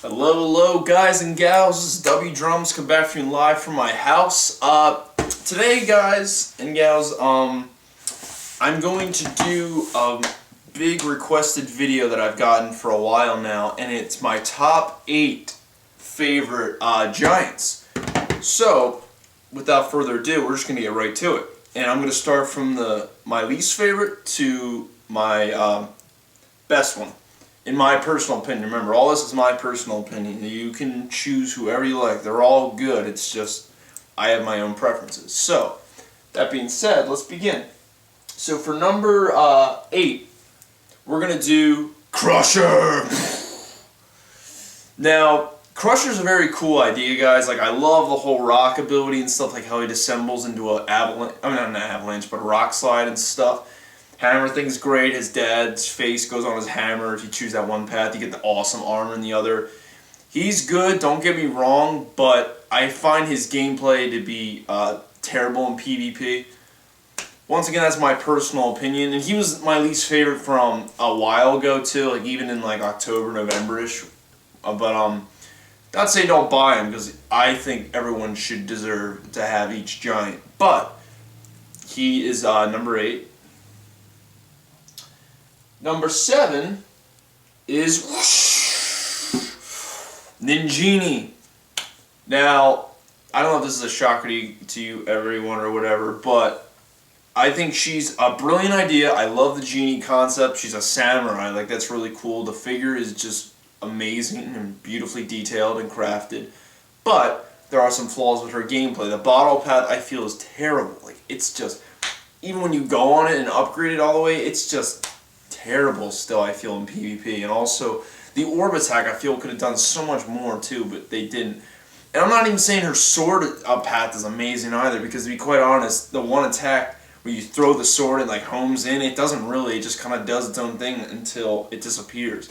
Hello, guys and gals. This is WDRUMZ coming back from you live from my house. Today, guys and gals, I'm going to do a big requested video that I've gotten for a while now, and it's my top 8 favorite Giants. So, without further ado, we're just going to get right to it. And I'm going to start from my least favorite to my best one. In my personal opinion, remember, all this is my personal opinion. You can choose whoever you like. They're all good. It's just, I have my own preferences. So, that being said, let's begin. So for number 8, we're going to do Crusher. Now, Crusher's a very cool idea, guys. Like, I love the whole rock ability and stuff, like how he dissembles into a avalanche, I mean, not an avalanche, but a rock slide and stuff. Hammer thing's great. His dad's face goes on his hammer. If you choose that one path, you get the awesome armor in the other. He's good, don't get me wrong, but I find his gameplay to be terrible in PvP. Once again, that's my personal opinion, and he was my least favorite from a while ago too, like even in like October, November-ish. But not say don't buy him, because I think everyone should deserve to have each giant. But he is number 8. Number 7 is Jeannie. Now, I don't know if this is a shocker to you, everyone, or whatever, but I think she's a brilliant idea. I love the Jeannie concept. She's a samurai. Like, that's really cool. The figure is just amazing and beautifully detailed and crafted. But there are some flaws with her gameplay. The bottle path, I feel, is terrible. Like, it's just, even when you go on it and upgrade it all the way, it's just terrible still, I feel, in PvP. And also, the orb attack, I feel, could have done so much more too, but they didn't. And I'm not even saying her sword path is amazing either, because to be quite honest, the one attack where you throw the sword and like homes in, it doesn't really, it just kind of does its own thing until it disappears.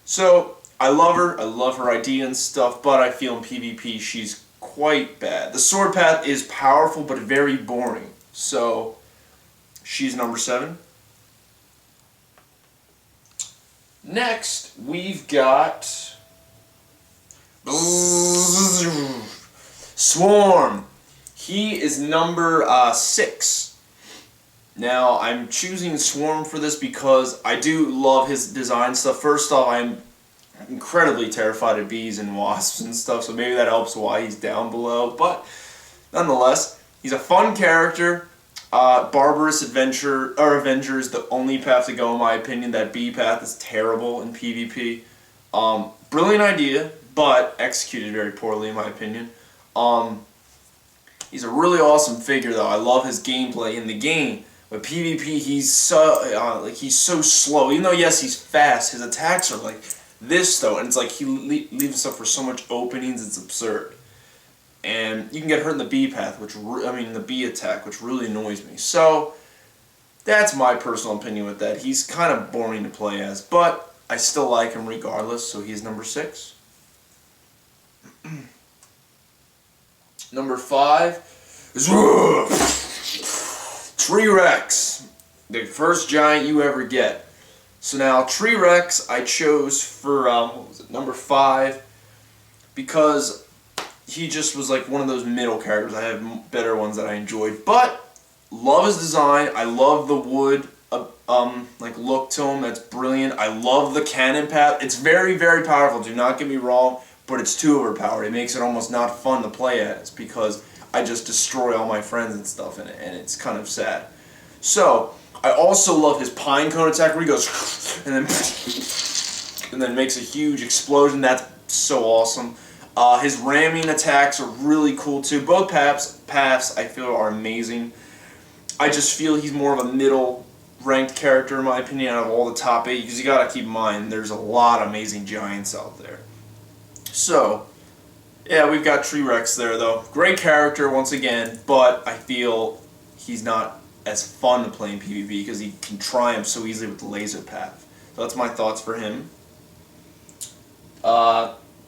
So, I love her idea and stuff, but I feel in PvP she's quite bad. The sword path is powerful, but very boring. So, she's number 7. Next, we've got Swarm. He is number 6. Now, I'm choosing Swarm for this because I do love his design stuff. First off, I'm incredibly terrified of bees and wasps and stuff, so maybe that helps why he's down below. But nonetheless, he's a fun character. Barbarous Avenger is the only path to go, in my opinion. That bee path is terrible in PvP. Brilliant idea, but executed very poorly, in my opinion. He's a really awesome figure, though. I love his gameplay in the game, but PvP, he's so slow. Even though, yes, he's fast, his attacks are like this, though, and it's like he leaves stuff for so much openings, it's absurd. And you can get hurt in the bee path, the bee attack, which really annoys me. So, that's my personal opinion with that. He's kind of boring to play as, but I still like him regardless, so he's number 6. Number 5 is T-Rex, the first giant you ever get. So now, T-Rex I chose for, number 5, because he just was like one of those middle characters. I have better ones that I enjoyed, but love his design. I love the wood like look to him. That's brilliant. I love the cannon path. It's very, very powerful. Do not get me wrong, but it's too overpowered. It makes it almost not fun to play as because I just destroy all my friends and stuff in it, and it's kind of sad. So I also love his pine cone attack where he goes and then makes a huge explosion. That's so awesome. His ramming attacks are really cool too. Both paths I feel are amazing. I just feel he's more of a middle ranked character in my opinion out of all the top 8, because you gotta keep in mind there's a lot of amazing giants out there. So, yeah, we've got T-Rex there though. Great character once again, but I feel he's not as fun to play in PvP because he can triumph so easily with the laser path. So that's my thoughts for him.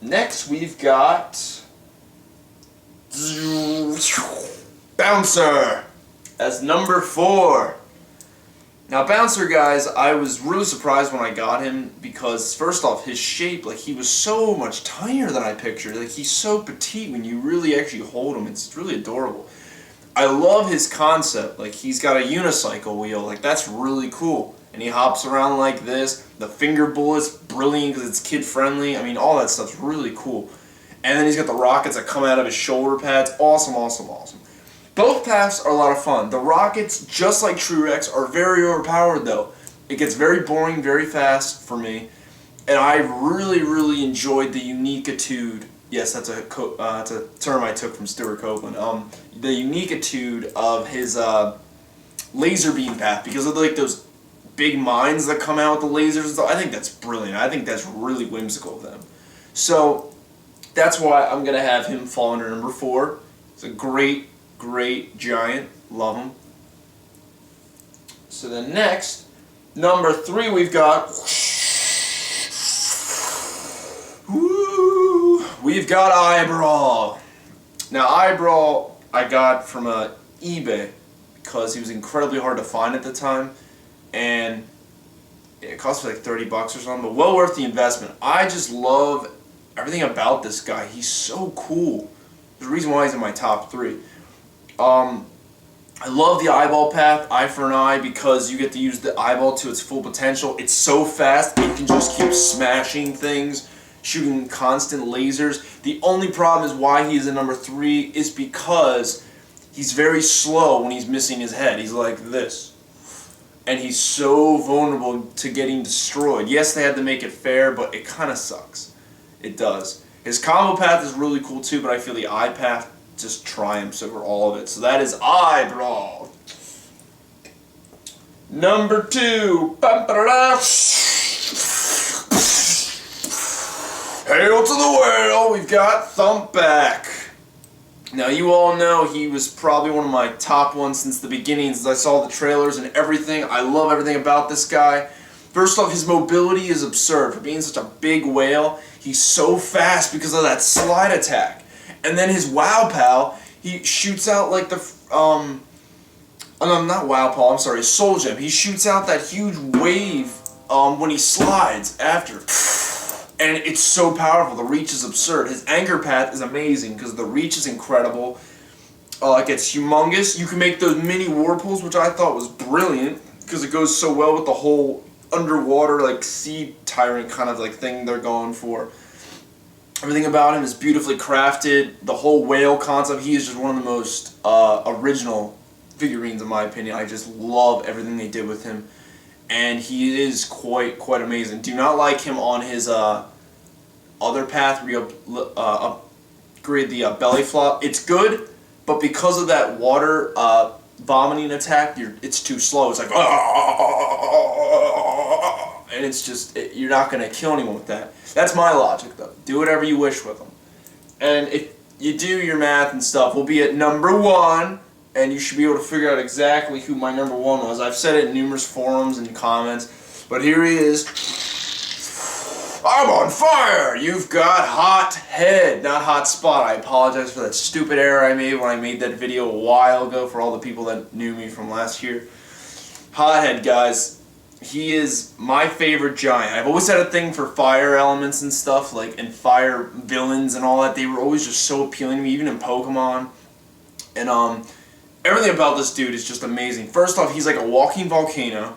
Next, we've got Bouncer as number 4. Now Bouncer, guys, I was really surprised when I got him because first off, his shape, like he was so much tinier than I pictured. Like he's so petite when you really actually hold him. It's really adorable. I love his concept. Like he's got a unicycle wheel. Like that's really cool. And he hops around like this. The finger bullet's brilliant because it's kid friendly. I mean, all that stuff's really cool. And then he's got the rockets that come out of his shoulder pads. Awesome, awesome, awesome. Both paths are a lot of fun. The rockets, just like Truex, are very overpowered though. It gets very boring very fast for me. And I really, really enjoyed the uniquitude. Yes, that's a term I took from Stuart Copeland. The uniquitude of his laser beam path because of like those big mines that come out with the lasers. I think that's brilliant. I think that's really whimsical of them. So that's why I'm gonna have him fall under number 4. It's a great giant. Love him. So then next, number 3, we've got. We've got Eyebrow. Now Eyebrow I got from eBay because he was incredibly hard to find at the time, and it cost me like $30 or something, but well worth the investment. I just love everything about this guy. He's so cool. There's a reason why he's in my top 3. I love the eyeball path, eye for an eye, because you get to use the eyeball to its full potential. It's so fast, it can just keep smashing things, shooting constant lasers. The only problem is why he's in number 3 is because he's very slow when he's missing his head. He's like this. And he's so vulnerable to getting destroyed. Yes, they had to make it fair, but it kind of sucks. It does. His combo path is really cool too, but I feel the eye path just triumphs over all of it. So that is Eyebrow. Number 2. Hail to the whale, we've got Thumpback. Now you all know he was probably one of my top ones since the beginning, since I saw the trailers and everything. I love everything about this guy. First off, his mobility is absurd. For being such a big whale, he's so fast because of that slide attack. And then his Wow Pal, he shoots out like the, not Wow Pal, I'm sorry, Soul Gem. He shoots out that huge wave when he slides after. And it's so powerful. The reach is absurd. His anchor path is amazing because the reach is incredible. It gets humongous. You can make those mini whirlpools, which I thought was brilliant because it goes so well with the whole underwater like sea tyrant kind of like thing they're going for. Everything about him is beautifully crafted. The whole whale concept, he is just one of the most original figurines in my opinion. I just love everything they did with him. And he is quite amazing. Do not like him on his other path where you upgrade the belly flop. It's good, but because of that water vomiting attack, it's too slow. It's like, and it's just, you're not going to kill anyone with that. That's my logic, though. Do whatever you wish with them. And if you do your math and stuff, we'll be at number 1. And you should be able to figure out exactly who my number 1 was. I've said it in numerous forums and comments, but here he is. I'm on fire! You've got Hot Head, not Hot Spot. I apologize for that stupid error I made when I made that video a while ago for all the people that knew me from last year. Hot Head, guys, he is my favorite giant. I've always had a thing for fire elements and stuff, like, and fire villains and all that. They were always just so appealing to me, even in Pokemon. And, everything about this dude is just amazing. First off, he's like a walking volcano.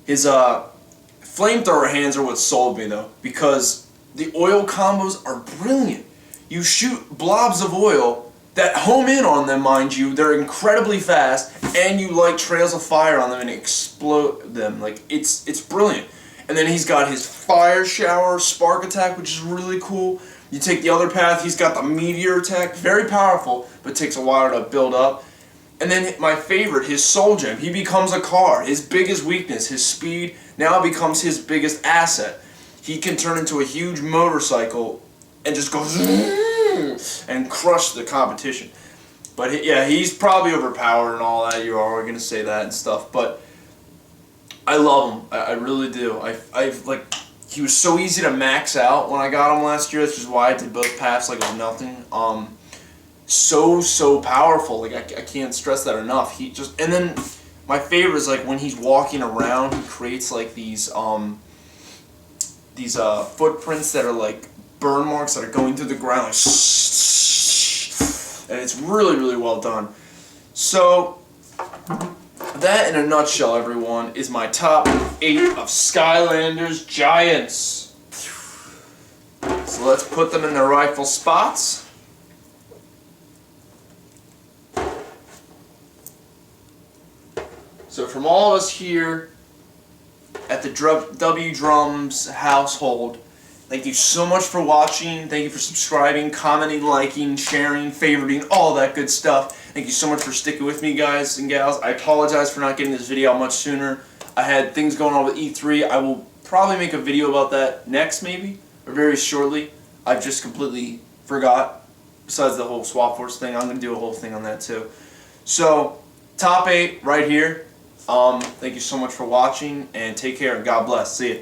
His flamethrower hands are what sold me though, because the oil combos are brilliant. You shoot blobs of oil that home in on them, mind you. They're incredibly fast, and you light trails of fire on them and explode them. Like it's brilliant. And then he's got his fire shower spark attack, which is really cool. You take the other path, he's got the meteor attack, very powerful, but takes a while to build up. And then my favorite, his Soul Gem, he becomes a car. His biggest weakness, his speed, now becomes his biggest asset. He can turn into a huge motorcycle and just go and crush the competition. But yeah, he's probably overpowered and all that. You're already going to say that and stuff, but I love him. I really do. Like, he was so easy to max out when I got him last year. That's just why I did both paths like it was nothing. So powerful. Like I can't stress that enough. He just, and then My favorite is like when he's walking around, he creates like these footprints that are like burn marks that are going through the ground, like, and it's really, really well done. So that, in a nutshell, everyone, is my top 8 of Skylanders Giants. So let's put them in their rightful spots. So from all of us here at the WDRUMZ household, thank you so much for watching. Thank you for subscribing, commenting, liking, sharing, favoriting, all that good stuff. Thank you so much for sticking with me, guys and gals. I apologize for not getting this video out much sooner. I had things going on with E3. I will probably make a video about that next, maybe, or very shortly. I've just completely forgot. Besides the whole Swap Force thing, I'm going to do a whole thing on that too. So, top 8 right here. Thank you so much for watching, and take care, and God bless. See ya.